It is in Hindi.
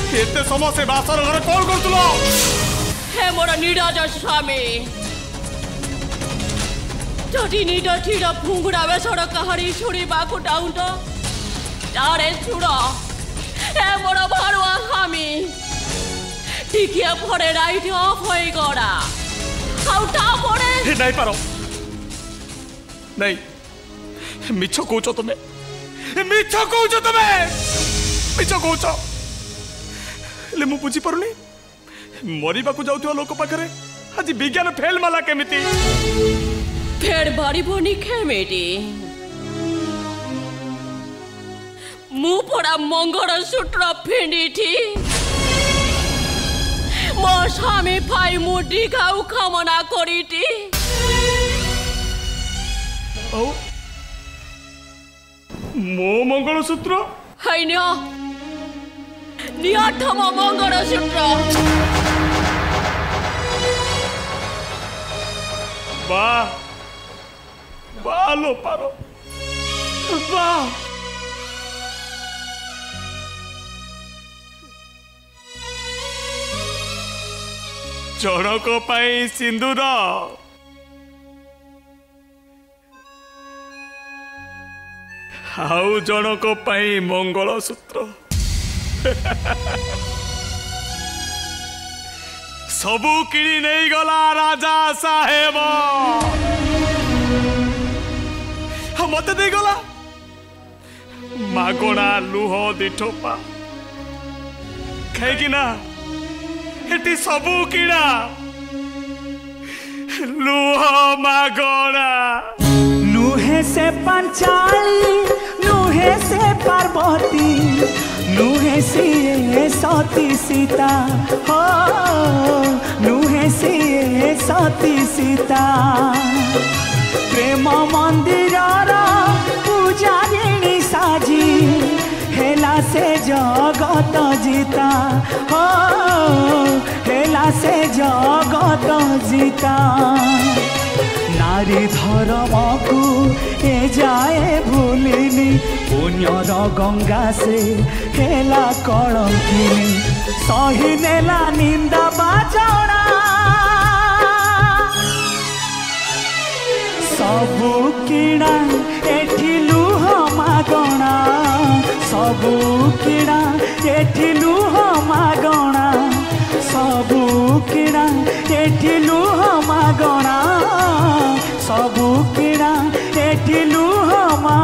एते समय से बासर घर कौन करतुलो हे मोर निराज स्वामी जटी निडा ठीडा फुंगुड़ा बेसड़ कहानी छुड़ी बाकू डाउन तो तारे छुड़ो हे मोर भरुआ स्वामी टिकिया पड़े राइट ऑफ होई गड़ा आउटा पड़े नहीं पारो नहीं मिछ कहूच तुमे मिछ कहूच तुमे मिछ कहूच ले मु बुझी पारुनी मरिबा को जाउथिबा लोक पाखरे आज विज्ञान फेल माला केमिति फेर बारी बनी केमिति मु पड़ा मंगल सूत्र फिंडीठी मो स्वामी भाई मुडी खाऊ कामना करीटी ओ मो मंगल सूत्र हैन्य नियाठम मंगल सूत्र वाह वाह लो पारो वाह जनक पाई सिंदूर आउ जनक पाई मंगल सूत्र सबू किणी नहीं गला राजा साहेब मत दे गला मागणा लुह दिठोपा कहीं ना एटी सबू किणा लुह मागणा नुहे से पंचाली नुहे से पार्वती नुहे से सती सीता हो नुहे से सती सीता प्रेम मंदिर पूजारिणी साजी हेला से जगत जीता हो हेला से जगत जीता नारी धर्म को ए जाए भूलिनी पुण्यर गंगा से हेला कलंकिनी सही नेला निंदा बाचना सबू किणा एठी लुह मागणा सबू किणा एठी लुह मागणा सबू किणा एठी लुह मागणा सबू किणा एठी लुह मा